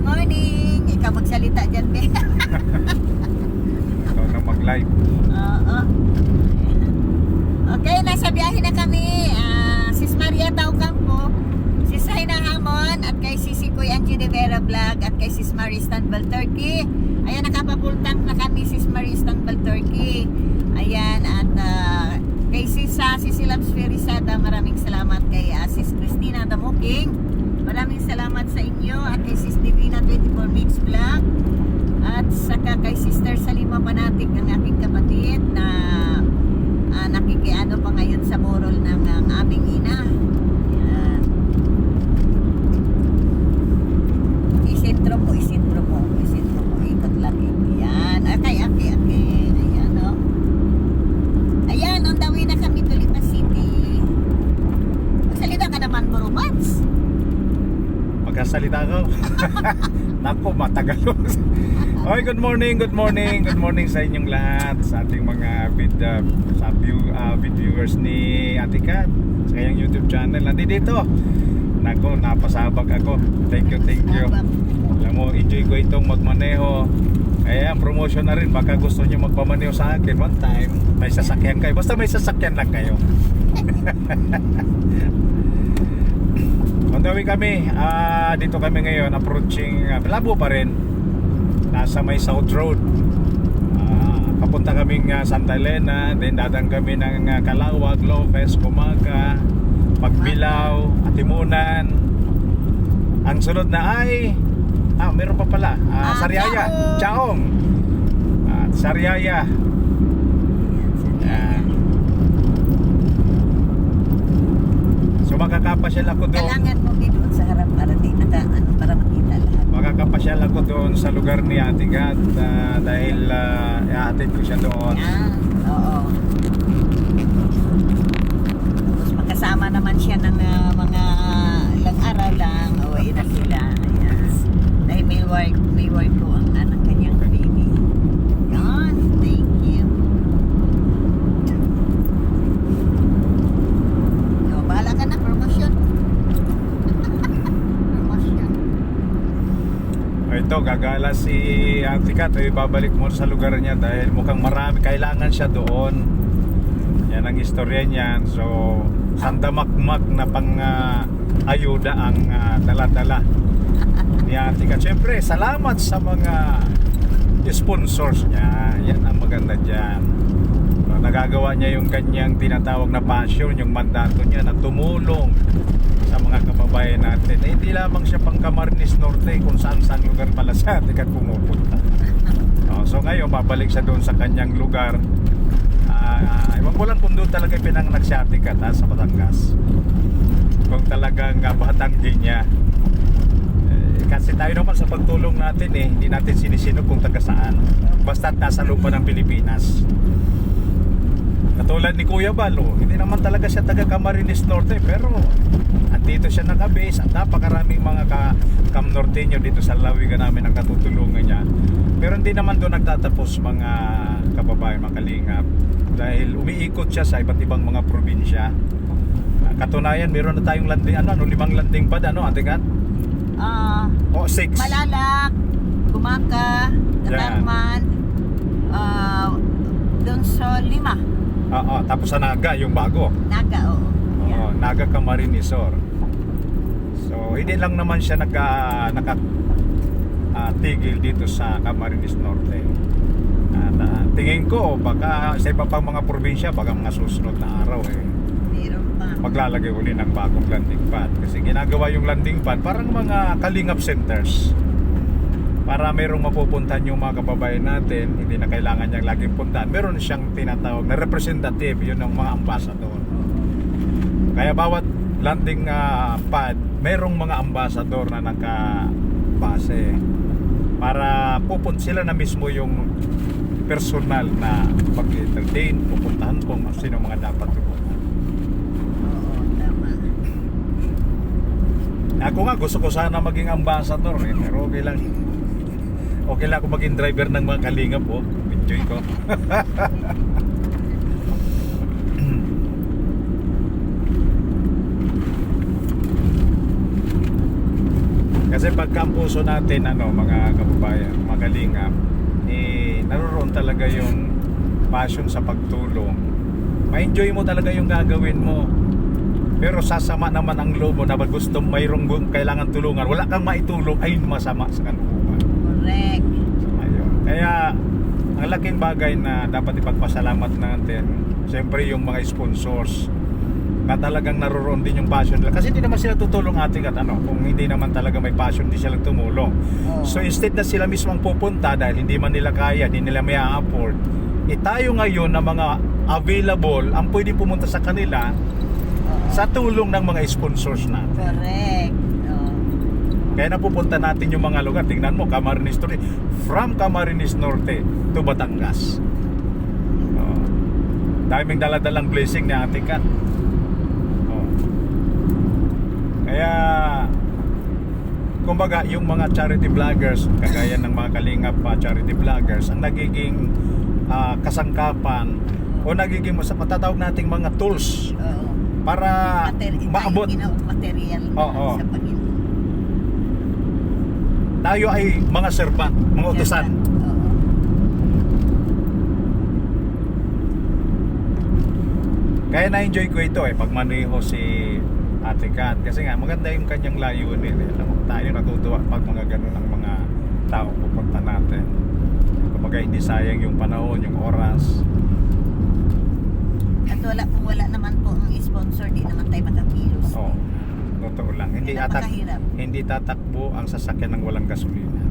morning. Ikaw magsalita dyan, be. Ikaw na mag-live. Oo. Okay, nasa biyahe na kami. Sis Maria Taucampo, Sis Haina Hamon, at kay Sis Kuy Angie De Vera Vlog, at kay Sis Marie Stanbal Turkey. Ayan, nakapapultank na kami, Sis Marie Stanbal Turkey. Ayan, at kay Sis Labs Ferisada, maraming salamat. Kay Sis Christina Damuking, maraming salamat sa inyo. At kay Sis Divina 24 Mix Vlog, at saka kay Sister Salima Panatik, ang aking kapatid na nakikiano pa ngayon sa burol ng aming ina. Ayan. Isentro mo, ikot lang. Ayan, okay. Ayan, no? Ayan, on the way na kami to Lipa City. Magsalita ka naman, Boromats. Magkasalita ko. Naku, matagalog. Okay, good morning sa inyong lahat, sa ating mga viewers ni Ate Kat sa kanyang YouTube channel. Nandito. Naku, napasabag ako. Thank you. Alam mo, enjoy ko itong magmaneho. Kaya promotion na rin, baka gusto nyo magpamaneho sa akin one time. May sasakyan kayo, basta may sasakyan lang kayo. On the way kami, dito kami ngayon, approaching Malabo pa rin. Nasa may South Road. Papunta kaming Santa Elena, then dadang kami ng Calawag, Lopez, Kumaga, Pagbilao, Atimunan. Ang sunod na ay meron pa pala, Sariaya, Chaong. Sariaya. So makakapasyal ako doon. Kailangan mo dito sa harap para para makita lahat. Makakapasyal ako doon sa lugar ni Ate Gat dahil ihatid ko siya doon. Oo. Tapos makasama naman siya ng mga ilang araw lang. Uwi na sila. Ayan. Dahil may work ko ang kanyang baby. Yan. Thank you. So, bahala ka na. Promotion. Ito, gagala si Ate Kat. Babalik mo sa lugar niya dahil mukhang marami kailangan siya doon. Yan ang istorya niyan. So, sandamakmak na pang ayuda ang dala-dala ni Ate Kat. Siyempre, salamat sa mga sponsors niya. Yan ang maganda dyan. So, nagagawa niya yung kanyang tinatawag na passion, yung mandato niya na tumulong sa mga kababayan natin. Hindi lamang siya pang Camarines Norte, kung saan lugar pala siya Ate Kat pumupunta. So ngayon babalik siya doon sa kanyang lugar. Ewan ko lang kung doon talaga pinanganak si Ate Kat sa Batangas, kung talagang batanggi niya. Kasi tayo naman sa pagtulong natin hindi natin sinisino kung taga saan, basta nasa lupa ng Pilipinas. Katulad ni Kuya Balo, hindi naman talaga siya taga Camarines Norte, pero andito siya nakabase at napakaraming mga Cam-Norteño dito sa lawigan namin ang katutulungan niya. Pero hindi naman doon nagtatapos mga kababayan, mga kalingap, dahil umiikot siya sa iba't ibang mga probinsya. Katunayan, meron na tayong landing, 5 landing pad, Ate Kat? 6. Malalak, Gumaka, Katarman, doon sa 5. Tapos sa Naga, yung bago. Naga, oo. Yeah. Naga Camarinesor. So, hindi lang naman siya tigil dito sa Camarines Norte. At tingin ko, baka sa iba pang mga probinsya, baka mga susunod na araw meron pa. maglalagay uli ng bagong landing pad. Kasi ginagawa yung landing pad parang mga kalingap centers, para mayroong mapupuntahan yung mga kababayan natin, hindi na kailangan niyang laging puntahan. Meron siyang tinatawag na representative, yun ang mga ambassador. Kaya bawat landing pad, mayroong mga ambassador na nakabase, para pupunta sila na mismo yung personal na pag-entertain, pupuntahan kung sino mga dapat pupuntahan. Oo, tama. Ako nga, gusto ko sana maging ambassador pero okay lang ako maging driver ng mga kalingap enjoy ko. Kasi pagka ang puso natin, mga kababayan, mga kalingap, naroon talaga yung passion sa pagtulong. Ma-enjoy mo talaga yung gagawin mo. Pero sasama naman ang loob mo na pag gusto mayroong kailangan tulungan, wala kang maitulong, ay masama sa kalooban. Correct. Ayun. Kaya ang laking bagay na dapat ipagpasalamat natin, siyempre yung mga sponsors na talagang naroon din yung passion nila. Kasi hindi naman sila tutulong ating kung hindi naman talaga may passion, hindi sila tumulong. Oh. So instead na sila mismo ang pupunta dahil hindi man nila kaya, hindi nila may afford, tayo ngayon na mga available ang pwede pumunta sa kanila sa tulong ng mga sponsors natin. Correct. Oh. Kaya napupunta natin yung mga lugar. Tingnan mo, Camarines Norte. From Camarines Norte to Batangas. Daming daladalang blessing ni Ate Kat. Kaya kumbaga yung mga charity vloggers, kagaya ng mga kalingap charity vloggers, ang nagiging kasangkapan o nagiging matatawag nating mga tools para maabot. Material Oo. sa Panginoon. Tayo ay mga servant, mga utusan. Oo. Kaya na-enjoy ko ito pag maneho si Ate Kat. Kasi nga maganda yung kanyang layunin. Alam mo, tayo natutuwa pag mga ganun ang mga tao pupunta natin. Kumbaga hindi sayang yung panahon, yung oras. At wala naman po ang sponsor, di naman tayo makakilos. Oo. Totoo lang. Napakahirap. Hindi tatakbo ang sasakyan ng walang gasolina.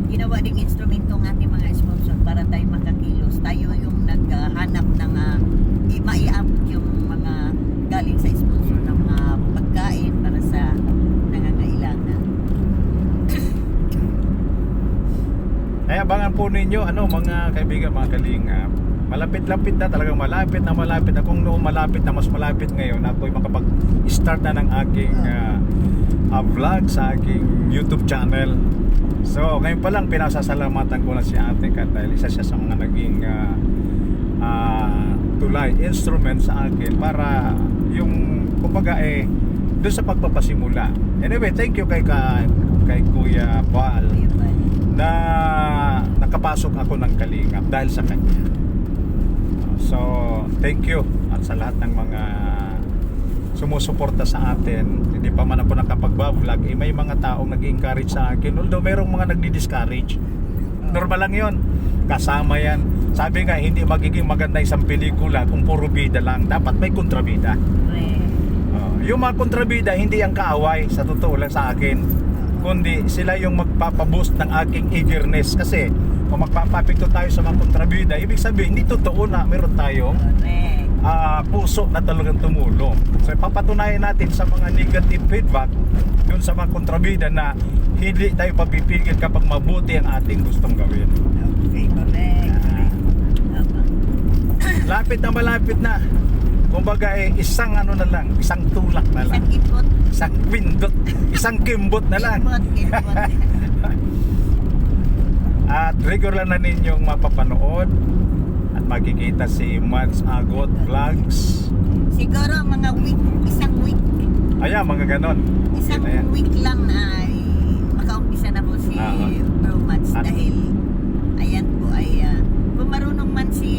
Ginawa ding instrumento ng ating mga sponsor para tayo makakilos. Tayo yung naghanap ng maiabot yung mga galing sa sponsor ng mga pagkain para sa nangangailangan. Kaya abangan po ninyo, mga kaibigan, mga kalingap. Malapit-lapit na, talagang malapit na. Kung noong malapit na, mas malapit ngayon, ako'y makapag-start na ng aking vlog sa aking YouTube channel. So, ngayon pa lang, pinasasalamatan ko na si Ate Kat dahil isa siya sa mga naging tulay, instrument sa akin para yung, kumbaga doon sa pagpapasimula. Anyway, thank you kay Kuya Paul na nakapasok ako ng kalingap dahil sa kanya. So, thank you at sa lahat ng mga sumusuporta sa atin. Hindi pa man ako nakapag-vlog, may mga taong nag-encourage sa akin. Although merong mga nagdi-discourage. Normal lang 'yon. Kasama yan. Sabi nga, hindi magiging maganda isang pelikula kung puro bida lang. Dapat may kontrabida. Yung mga kontrabida, hindi ang kaaway sa totoo lang sa akin, kundi sila yung magpapaboost ng aking eagerness. Kasi kung magpapapikto tayo sa mga kontrabida, ibig sabihin hindi totoo na meron tayong puso na talagang tumulong. So papatunayan natin sa mga negative feedback yun sa mga kontrabida na hindi tayo papipigil kapag mabuti ang ating gustong gawin. Okay, correct. Malapit na. Kumbaga isang na lang, isang tulak na lang. Isang ipot. Isang pindot, isang kimbot na lang. Kimbot. At regular na ninyong mapapanood at makikita si Mads Agot Vlogs. Siguro mga isang week. Ayan, mga ganon. Isang Ayan. week lang na makaumpisa na po si Bro Mads dahil ayan po ay kung marunong man si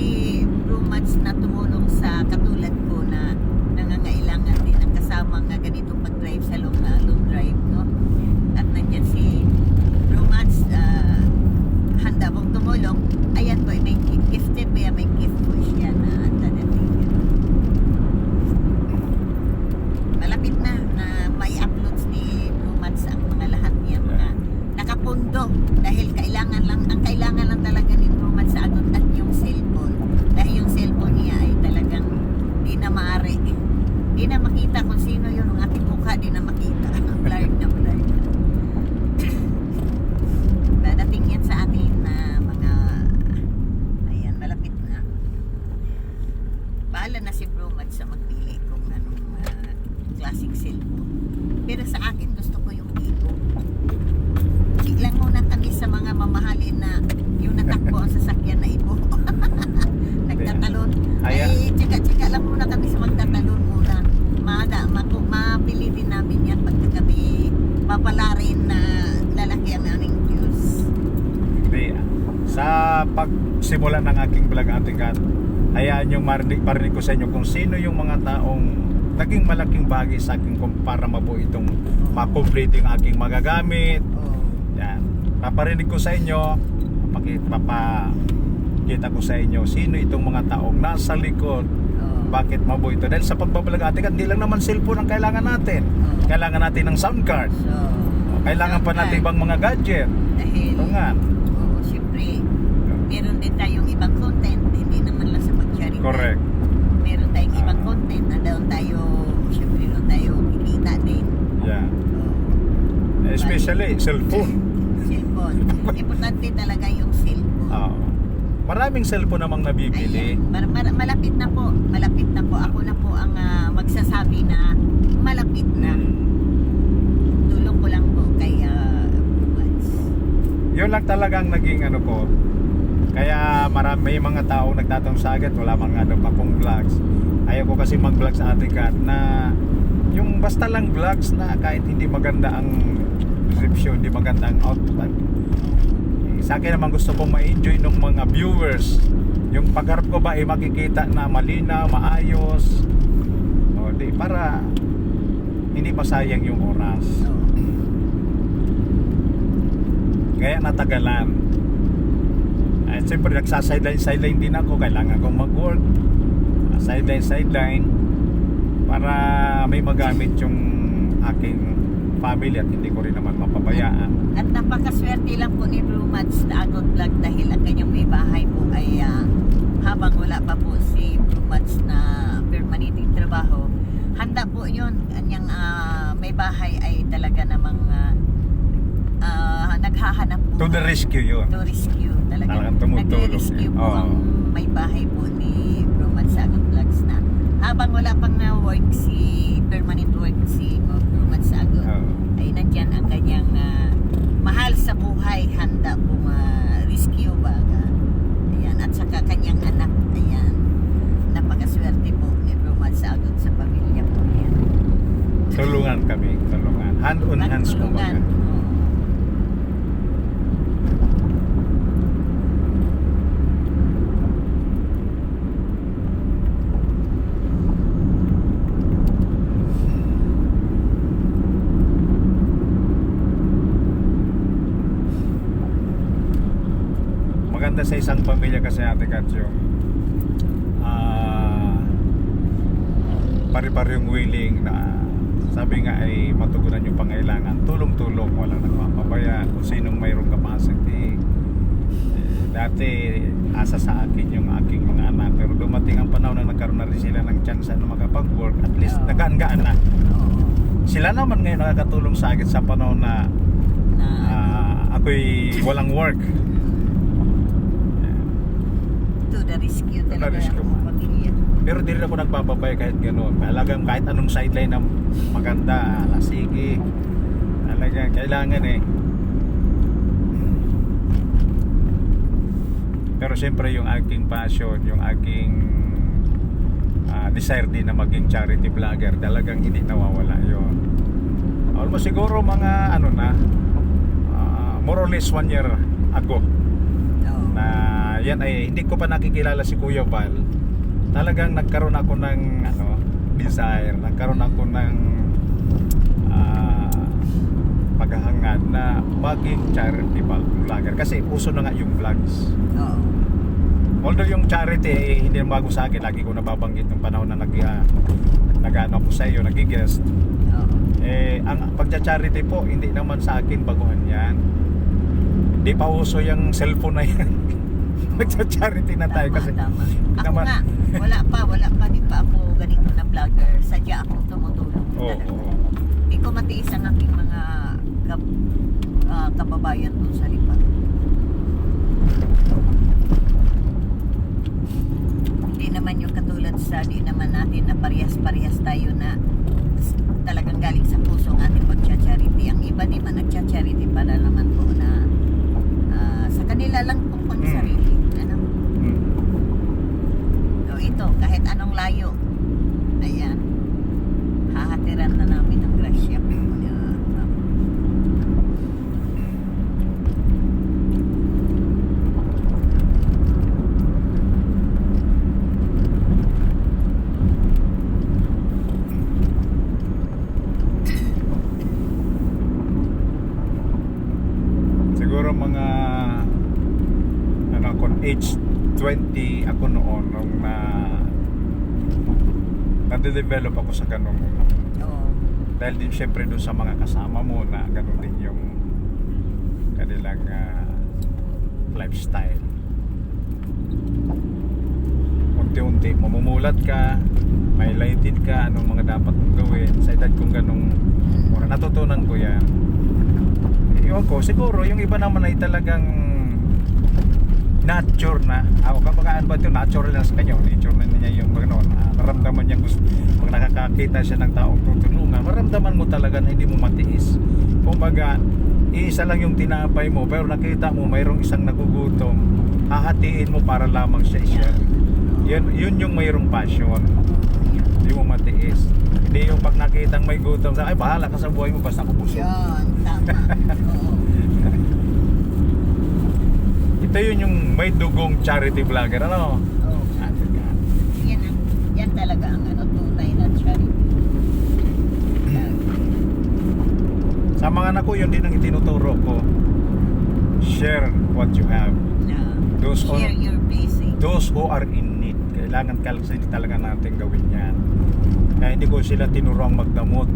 Bro Mads na tumulong sa katulad ko na nangangailangan din ng kasamang ganitong pag-drive sa long drive, no? At nandiyan si Bro Mads handa pong tumulong. Ayan po, may gifted po yan, may gift po siya na dadating. Malapit na may uploads ni Bro Mads ang mga Sa pagsimula ng aking vlog, Ate Kat, hayaan yung parinig ko sa inyo kung sino yung mga taong naging malaking bagay sa akin para mabuo itong ma-complete yung aking magagamit. Yan. Paparinig ko sa inyo, papakita ko sa inyo sino itong mga taong nasa likod. Bakit mabuo ito? Dahil sa pagbabalag, Ate Kat, hindi lang naman cellphone ang kailangan natin. Kailangan natin ng sound card. Kailangan pa natin ibang mga gadget. Dahil, Ito nga. siyempre, meron din tayong ibang content, hindi naman lang sa pag-charity. Correct. Meron tayong ibang content na doon tayo, siyempre doon tayo kikita din. Yeah. Especially cellphone. Cellphone. Importante talaga yung cellphone. Maraming cellphone namang nabibili. Ayan. Malapit na po. Malapit na po. Ako na po ang magsasabi na malapit na. Tulong ko lang po kay Buds. Yun lang talagang naging ano ko. Kaya may mga tao nagtatanong sa akin, wala mga ano pa kong vlogs. Ayaw ko kasi mag-vlog sa Ate Kat na yung basta lang vlogs na kahit hindi maganda ang description, hindi maganda ang output. Sa akin naman gusto kong ma-enjoy ng mga viewers. Yung pagharap ko ba ay makikita na malinaw, maayos. O di para hindi masayang yung oras. Kaya natagalan. At siyempre nagsasideline din ako. Kailangan kong mag-work. Sideline para may magamit yung aking family at hindi ko rin naman mapabayaan. At napakaswerte lang po ni Bro Mads na Agot Vlog dahil ang kanyang may bahay po ay habang wala pa po si Bro Mads na permanenteng trabaho, handa po yun. Kanyang may bahay ay talaga namang naghahanap po. To the rescue yun. To rescue talaga. Talagang tumutulong. Nagre-rescue po ang may bahay po ni Bro Mads sa Agot Vlogs na habang wala pang work permanent work si Bro Mads sa Agot ay nandyan ang kanyang mahal sa buhay, handa pong rescue baga. Ayan, at saka kanyang anak. Ayan, napakaswerte po ni Bro Mads sa Agot sa pamilya po yan. Tulungan kami, tulungan. Hand on hands kumbaga. Maganda sa isang pamilya kasi, Ate Kat, yung pare-parehong willing na sabi nga ay matugunan yung pangailangan, tulong-tulong, walang nagpapabayaan kung sinong mayroong capacity. Dati asa sa akin yung aking mga anak, pero dumating ang panahon na nagkaroon na rin sila ng chance na makapag-work, at least nagaan-gaan na. Sila naman ngayon nakakatulong sa akin sa panahon na ako'y walang work. To the rescue talaga rescue. ang pamilya. Pero di rin ako nagbababay kahit gano'n. Talagang kahit anong sideline na maganda, sige. Talagang kailangan eh. Pero siyempre yung aking passion, yung aking desire din na maging charity vlogger, talagang hindi nawawala yun. Almost siguro mga ano na, more or less 1 year ago. Na yan ay hindi ko pa nakikilala si Kuya Val. Talagang nagkaroon ako ng desire, nagkaroon ako ng paghahangad na maging charity vlogger kasi puso na nga yung vlogs. Although yung charity hindi bago sa akin, lagi ko nababanggit ng panahon na nag-ano ako sa iyo, nag-guest. Ang pagcha-charity po hindi naman sa akin baguhan yan. Di pa uso yung cellphone na yan. Magsa-charity na tayo kasi tama. Ako naman, nga, wala pa, di pa ako ganito na vlogger. Sadya akong tumutulong talaga. Hindi ko matiis ang aking mga kababayan doon sa lipa. Hindi naman yung katulad sa di naman natin na parehas-parehas tayo na talagang galing sa puso ang ating pag-charity. Ang iba di man nag-charity para naman po na sa kanila lang pong pangsarili. So ito, kahit anong layo, ayan, hahatiran na namin ng grasya. siguro mga ano ako, age 20 ako noon nung nade-develop ako sa ganung Oo. dahil din syempre dun sa mga kasama mo na ganun din yung kanilang lifestyle. Unti-unti mamumulat ka, may lightin ka anong mga dapat mong gawin sa edad kong ganung oras. Natutunan ko yan. Ewan ko, siguro yung iba naman ay talagang nature na. Ako kabagaan ba ito, natural na sa kanya. Nature na niya yung gano'n. Maramdaman niya gusto. Pag nakakakita siya ng taong tutulungan, maramdaman mo talaga na hindi mo matiis. Kumbaga, iisa lang yung tinapay mo, pero nakita mo mayroong isang nagugutom, hahatiin mo para lamang siya i-share. Yun yung mayroong passion. Hindi mo matiis. Hindi yung pag nakitang may gutom, ay bahala ka sa buhay mo basta ako busog. Yun, tama. Oo. Ito yun yung may dugong charity vlogger, ano? Oo. Yan talaga ang tunay na charity. Sa mga anak ko, yun din ang itinuturo ko. Share what you have. Those Share your blessing. Those who are in need. Kailangan talaga natin gawin yan. Kaya hindi ko sila tinuruang magdamot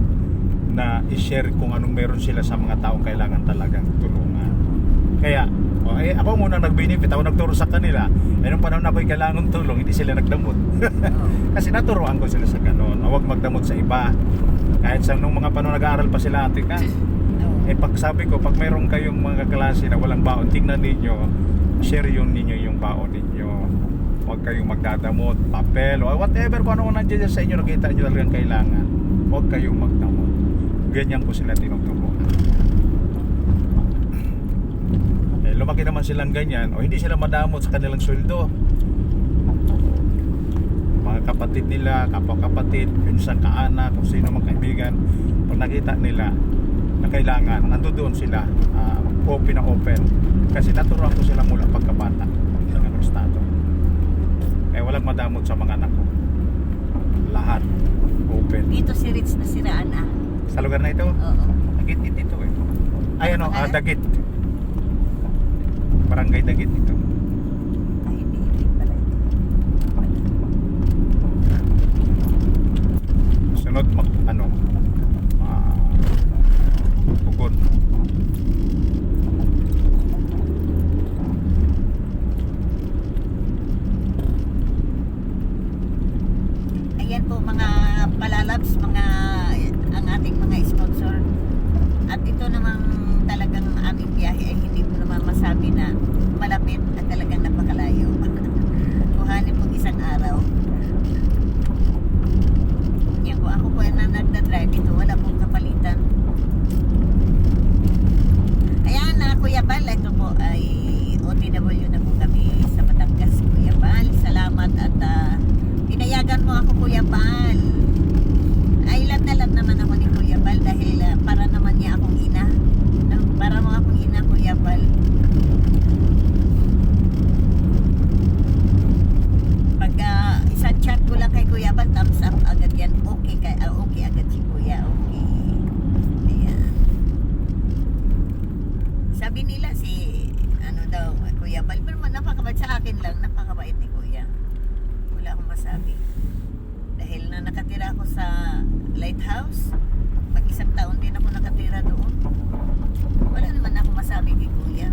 na i-share kung anong meron sila sa mga taong kailangan talagang tulungan. Kaya, ako muna nag-benefit, ako nagturo sa kanila. Nung panahon ako'y kailangan tulong, hindi sila nagdamot. Kasi naturuan ko sila sa ganon. Huwag magdamot sa iba. Kahit sa nung mga panahon nag-aaral pa sila ate ka. Pag sabi ko, pag meron kayong mga klase na walang baon, tingnan ninyo, share yun ninyo yung baon ninyo. Huwag kayong magdadamot, papel, o whatever kung ano nandiyan sa inyo, nakita nyo talagang kailangan. Huwag kayong magdamot. Ganyan ko sila tinuturuan. Lumaki naman silang ganyan, o hindi sila madamot sa kanilang sweldo. Mga kapatid nila, kapwa-kapatid, minsan kaanak, kung sino mang kaibigan, pag nakita nila na kailangan, nandoon sila, open na open. Kasi naturuan ko sila mula pagkabata sa ganung estado. Kaya walang madamot sa mga anak ko. Lahat open. Dito si Rich na siraan Sa lugar na ito? Oo. Dagit ito eh. Ay ano, Ano? Dagit. Barangay Dagit ito. Ay, hindi pala ito. Sunod Pugon. Ayan po mga palalabs, ang ating mga sponsor. At ito namang talagang aming biyahe ay hindi ko naman masabi na malapit at talagang napakalayo. Kuhanin po isang araw. Yan po, ako po na nagdadrive ito, wala pong kapalitan. Ayan na Kuya Bal, ito po ay OTW na po kami sa Batangas. Kuya Bal, salamat at pinayagan mo ako Kuya Bal. Ay love na love naman ako ni Kuya Bal dahil para naman niya akong ina. No? Para mo akong ina Kuya Bal. Pag isang chat ko lang kay Kuya Bal, thumbs up agad yan. Okay agad si Kuya. Okay. Ayan. Sabi nila Kuya Bal, pero napakabait sa akin lang, napakabait ni Kuya. Wala akong masabi. Dahil na nakatira ako sa Lighthouse, mag-isang taon din ako nakatira doon. Wala naman ako masabi kay Kuya.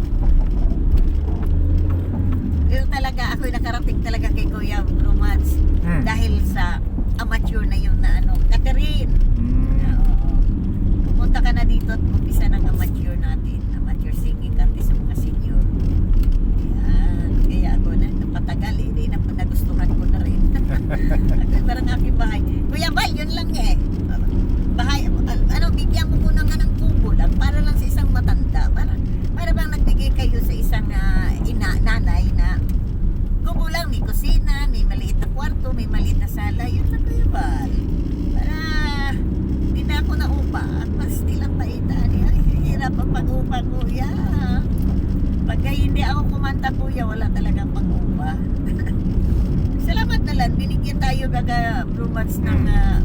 Pero talaga, ako'y nakarating talaga kay Kuya Bromance dahil sa amateur na yun na Catherine. Oo. Pumunta ka na dito at umpisa ng amateur natin. Amateur singing contest sa mga senior. Yan. Kaya ako napatagal nagustuhan ko na rin. Parang aking bahay. Kuya Bal, yun lang bahay, bigyan mo muna nga ng kubo lang para lang sa isang matanda. Para bang nagbigay kayo sa isang nanay na kubo lang, may kusina, may maliit na kwarto, may maliit na sala. Yun lang Kuya Bal. Para hindi na ako naupa. Mas nilang paitan. Ay, hirap ang pag-upa Kuya. Pagka hindi ako kumanta Kuya, wala talagang pag-upa. Salamat na lang, binigyan tayo Bromance ng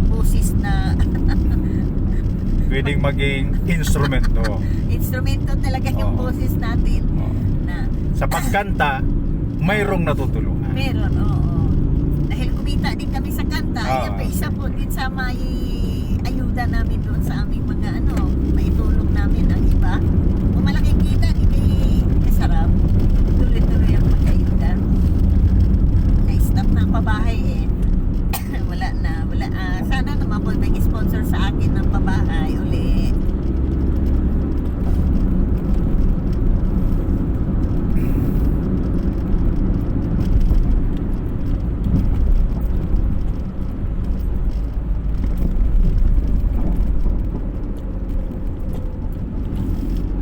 boses na pwedeng maging instrumento. Instrumento talaga yung Oo. boses natin Oo. na Sa pagkanta, mayroong natutulungan. meron, oo. Dahil kumita din kami sa kanta, Oo. yan pa isa po din sa may ayuda namin doon sa aming mga maitulong namin ang iba. Kung malaking kita, hindi kasarap. Tuloy-tuloy ang pag-ayuda. Na-stop na ang pabahay eh. wala na. Sana naman po may sponsor sa akin ng pabahay ulit.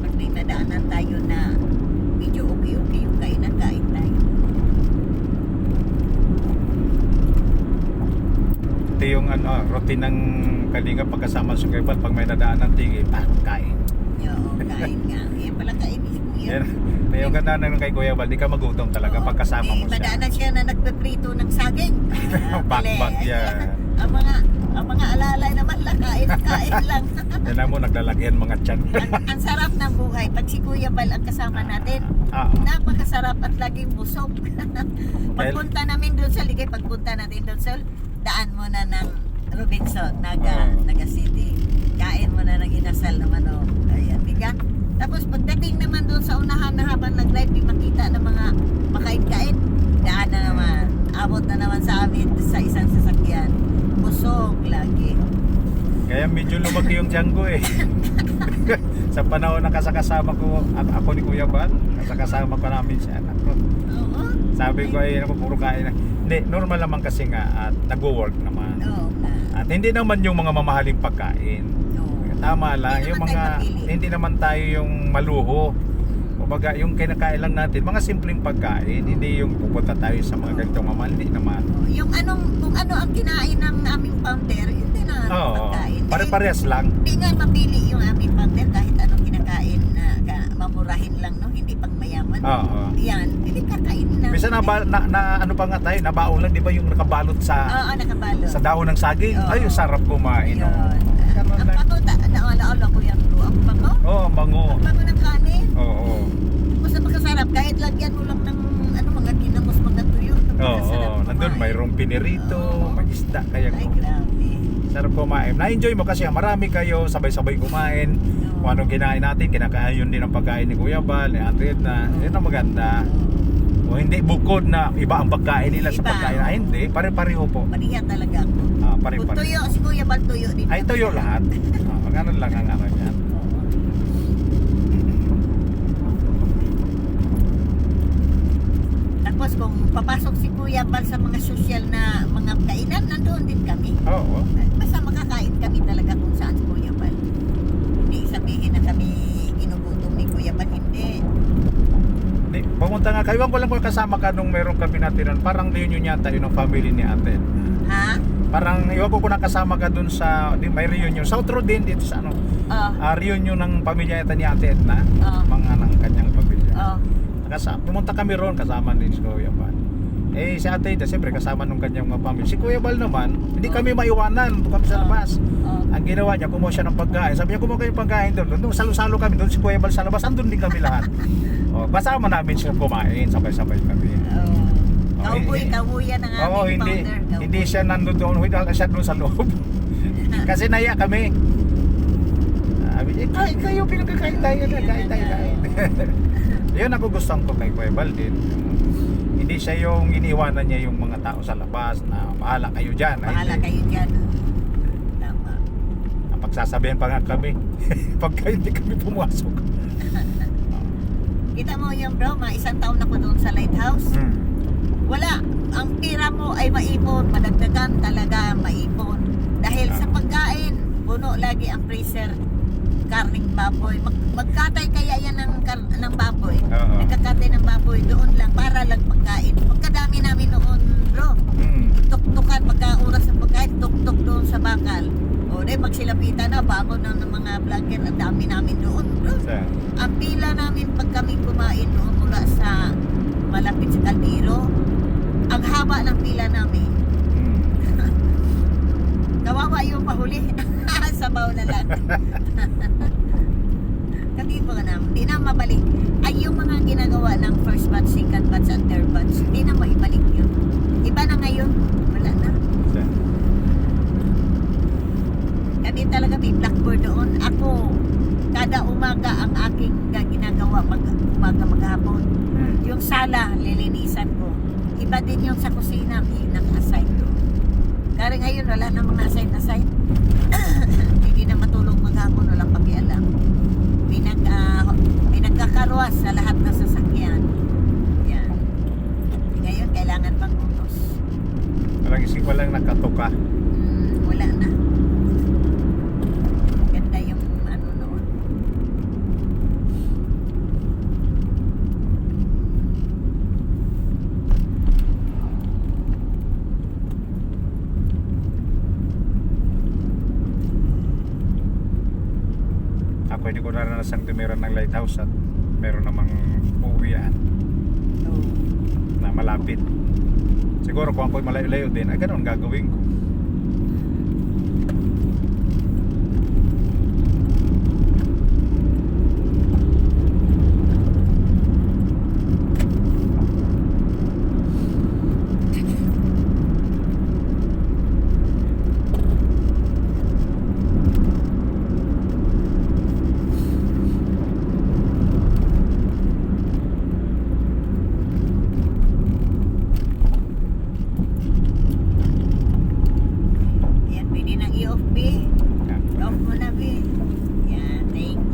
Pag may nadaanan tayo na medyo okay yung kainan tayo. Ito yung routine ng Kalinga pagkasama sa Kuya Bal. Pag may nadaan ng tingin, kain. Oo, kain nga. Eh, pala kain ni Kuya. Yan yung ganda ng kay Kuya Bal, di ka magutom talaga Oo. pagkasama mo Eh, siya. madaanan siya na nagpeprito ng saging. Bakbak yan. Ang mga alalay naman lang, kain lang. Yan na mo, naglalagyan mga tiyan. ang sarap ng buhay. Pag si Kuya Bal ang kasama natin, napakasarap at laging busog. Pagpunta namin doon sa Ligay, pagpunta natin doon sa daan mo na ng Robinson, Naga City. Kain mo na ng inasal naman o. Ayan, biga. Tapos pagdating naman doon sa unahan na habang nag-live, di makita ng mga makain-kain. Daan na naman. Abot na naman sa amin sa isang sasakyan. Busog lagi. Kaya medyo lumaki yung tiyan ko eh. Sa panahon na kasakasama ko, ako ni Kuya Bal, kasakasama ko namin siya. Oo. Sabi ko ay puro kain na. Hindi, normal naman kasi nga at nagwo-work naman. Oo nga. At hindi naman yung mga mamahaling pagkain. Oo. Tama lang, Hindi yung naman tayo mga mapili. hindi naman tayo yung maluho. Kumbaga, yung kinakain lang natin, mga simpleng pagkain, hindi yung pupunta tayo sa mga ganitong mamahal, hindi naman. Yung kung ano ang kinain ng aming founder, yun din ang Oo, pagkain. pare-parehas lang. Hindi nga mapili yung aming founder kahit anong kinakain na mamurahin lang, no? Hindi pang mayaman. Oo. Yan, hindi kakainin na. Bisa ano pa nga tayo, nabaon lang, di ba yung nakabalot Oo, nakabalot. sa dahon ng saging? Oo. Ay, sarap kumain. Yun. Oh. Ganun Ang lang. bango, naala ko yan bro. Ang bango? Oo, ang bango. Ang bango ng kanin. Oo. Basta makasarap. Kahit lagyan mo lang ng mga ginamos, mga tuyo. Oo, nandun mayroong pinirito, may isda, kaya Ay, grabe. sarap kumain. Na-enjoy mo kasi marami kayo, sabay-sabay kumain. Kung anong kinain natin, kinakain yun din ang pagkain ni Kuya Bal, ni Ate Edna. Yun ang maganda. O hindi bukod na iba ang pagkain nila sa Iba. pagkain. Ay, hindi, pare-pareho po. Pariya talaga ako. Kung Pare-pareho. tuyo, si Kuya Bal tuyo din. Ay, tuyo lahat. Magano lang ang ano yan. Tapos kung papasok si Kuya Bal sa mga social na mga kainan, nandoon din kami. Oo. Basta makakain kami talaga kung saan si Kuya Bal. Hindi sabihin na kami ginugutom ni Kuya Bal, hindi. Hindi, pumunta nga kayo. Iwan ko lang kung kasama ka nung meron kami natiran. Parang reunion yata yun ng family ni Ate. Ha? Parang iwan ko kung nakasama ka dun sa, may reunion. South Road din dito sa ano. Reunion ng pamilya yata ni Ate Edna. Mga ng kanyang pamilya. Pumunta kami roon kasama din si Kuya Bal. Eh si Ate Edna siyempre kasama nung kanyang mga pamilya. Si Kuya Bal naman, hindi kami maiwanan. Doon kami sa labas. Ang ginawa niya, kumuha siya ng pagkain. Sabi niya, kumuha kayo ng pagkain doon. Doon salo-salo kami. Doon si Kuya Bal sa labas. Andun din kami lahat. Kasama namin siya kumain. Sabay-sabay kami. Kaubuyan ng aming Oo, hindi. founder. Hindi siya nandun doon. Hindi siya doon sa loob. Kasi naya kami. Sabi niya, kain kayo. Pinagkakain tayo. Kain tayo. Yun ako gusto ko kay Kuya Bal din. Hindi siya yung iniiwanan niya yung mga tao sa labas na bahala kayo dyan. Bahala kayo dyan. Tama. Pagsasabihan pa nga kami pagka hindi kami pumasok. Kita mo yung bro, isang taon ako doon sa lighthouse. Wala. Ang pira mo ay maipon. Madagdagan talaga maipon. Dahil sa pagkain, puno lagi ang freezer. Karning baboy. Magkatay kaya yan ng baboy. Nagkakatay ng baboy doon lang para lang pagkain. Pagkadami namin noon bro. Tuktukan pagka oras ng pagkain, tuktok doon sa bakal. O dahil magsilapitan na, bago na ng mga vlogger, ang dami namin doon bro. Ang pila namin pag kami kumain doon mula sa malapit sa Caldero, ang haba ng pila namin. Kawawa yung pahuli. Sabaw na lang. Kasi po na, hindi na mabalik. Ay, yung mga ginagawa ng first batch, second batch, and third batch, hindi na maibalik yun. Iba na ngayon. Wala na. Kasi talaga may blackboard doon. Ako, kada umaga ang aking ginagawa umaga maghapon. Yung sala, lilinisan ko. Iba din yung sa kusina, naka-assign doon. Kaya ngayon, wala na mga assign. Hindi na matulog maghapon, walang pakialam. May nagkakarwas sa lahat ng sasakyan. Yan. Ngayon, kailangan pang utos. Walang nakatoka. Wala na. Ganda yung ano noon. Ako hindi ko naranasang tumira ng lighthouse at meron namang uwian So, na malapit. Siguro kung ako'y malayo-layo din, ay ganun gagawin ko.